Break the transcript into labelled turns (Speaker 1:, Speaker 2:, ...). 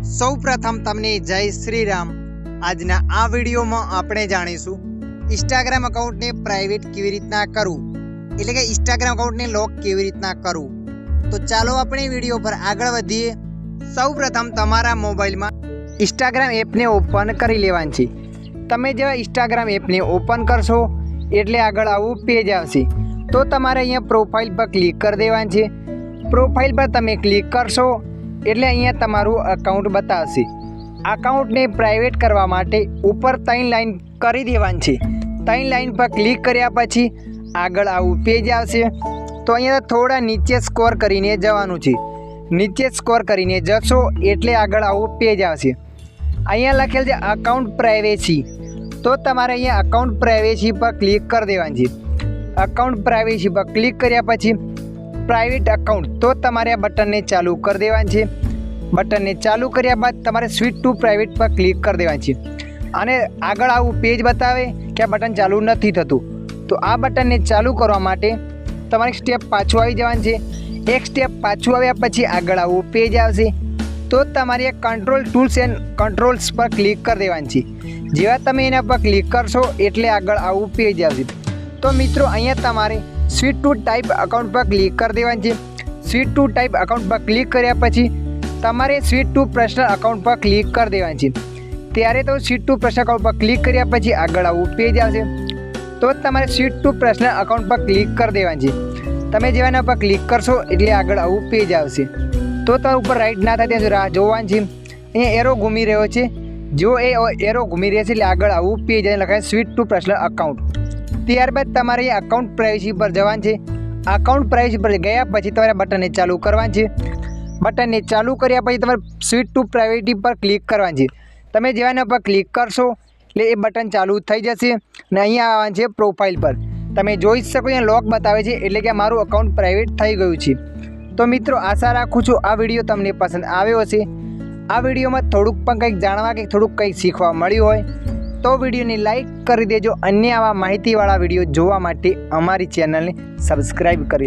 Speaker 1: સૌપ્રથમ તમને જય શ્રી રામ। આજના આ વિડીયોમાં આપણે જાણીશું ઇન્સ્ટાગ્રામ એકાઉન્ટને પ્રાઇવેટ કેવી રીતના કરવું, એટલે કે ઇન્સ્ટાગ્રામ એકાઉન્ટને લોક કેવી રીતના કરવું। તો ચાલો આપણે વિડીયો પર આગળ વધીએ। સૌપ્રથમ તમારા મોબાઈલમાં ઇન્સ્ટાગ્રામ એપને ઓપન કરી લેવાની છે। તમે જેવા ઇન્સ્ટાગ્રામ એપને ઓપન કરશો એટલે આગળ આવું પેજ આવશે। તો તમારે અહીંયા પ્રોફાઇલ પર ક્લિક કરી દેવાનું છે। પ્રોફાઇલ પર તમે ક્લિક કરશો એટલે અહીંયા તમારું અકાઉન્ટ બતાવશે। અકાઉન્ટને પ્રાઇવેટ કરવા માટે ઉપર 3 લાઈન કરી દેવાની છે। 3 લાઈન પર ક્લિક કર્યા પછી આગળ આવું પેજ આવશે। તો અહીંયા થોડા નીચે સ્ક્રોલ કરીને જવાનું છે। નીચે સ્ક્રોલ કરીને જશો એટલે આગળ આવું પેજ આવશે। અહીંયા લખેલ છે અકાઉન્ટ પ્રાઇવેસી। તો તમારે અહીંયા અકાઉન્ટ પ્રાઇવેસી પર ક્લિક કરી દેવાની છે। અકાઉન્ટ પ્રાઇવેસી પર ક્લિક કર્યા પછી પ્રાઇવેટ અકાઉન્ટ, તો તમારે આ બટનને ચાલુ કરી દેવાનું છે। બટનને ચાલુ કર્યા બાદ તમારે સ્વિચ ટુ પ્રાઇવેટ પર ક્લિક કરી દેવાનું છે। અને આગળ આવું પેજ બતાવે કે આ બટન ચાલુ નથી થતું। તો આ બટનને ચાલુ કરવા માટે તમારે સ્ટેપ પાછું આવી જવાનું છે। એક સ્ટેપ પાછું આવ્યા પછી આગળ આવું પેજ આવશે। તો તમારે કંટ્રોલ ટૂલ્સ એન્ડ કંટ્રોલ્સ પર ક્લિક કરી દેવાનું છે। જેવા તમે એના પર ક્લિક કરશો એટલે આગળ આવું પેજ આવશે। તો મિત્રો અહીંયા તમારે સ્વિચ ટુ ટાઈપ અકાઉન્ટ પર ક્લિક કરી દેવાનું છે। સ્વિચ ટુ ટાઈપ અકાઉન્ટ પર ક્લિક કર્યા પછી તમારે સ્વિચ ટુ પર્સનલ અકાઉન્ટ પર ક્લિક કરી દેવાનું છે। ત્યારે તો સ્વિચ ટુ પર્સનલ અકાઉન્ટ પર ક્લિક કર્યા પછી આગળ આવું પેજ આવશે। તો તમારે સ્વિચ ટુ પર્સનલ અકાઉન્ટ પર ક્લિક કરી દેવાનું છે। તમે જેવાના પર ક્લિક કરશો એટલે આગળ આવું પેજ આવશે। તો તમારે ઉપર રાઈટ ના થાય ત્યાં સુધી રાહ જોવાનું છે। અહીંયા એરો ઘૂમી રહ્યો છે, જો એ એરો ઘૂમી રહ્યો છે એટલે આગળ આવું પેજ લખાય સ્વિચ ટુ પર્સનલ અકાઉન્ટ। ત્યારબાદ તમારે અકાઉન્ટ પ્રાઇવેસી પર જવાનું છે। અકાઉન્ટ પ્રાઇવેસી પર ગયા પછી તમારે બટનને ચાલુ કરવાનું છે। બટનને ચાલુ કર્યા પછી તમારે સ્વિચ ટુ પ્રાઇવેટી પર ક્લિક કરવાનું છે। તમે જેવાના પર ક્લિક કરશો એટલે એ બટન ચાલુ થઈ જશે અને અહીંયા આવવાનું છે પ્રોફાઇલ પર। તમે જોઈ શકો અહીંયા લોક બતાવે છે એટલે કે મારું અકાઉન્ટ પ્રાઇવેટ થઈ ગયું છે। તો મિત્રો આશા રાખું છું આ વિડીયો તમને પસંદ આવ્યો હશે। આ વિડીયોમાં થોડુંક પણ કંઈક જાણવા કે થોડુંક કંઈક શીખવા મળ્યું હોય તો વિડીયોને લાઇક કરી દેજો। અન્ય આવા માહિતીવાળા વિડીયો જોવા માટે અમારી ચેનલને સબસ્ક્રાઈબ કરી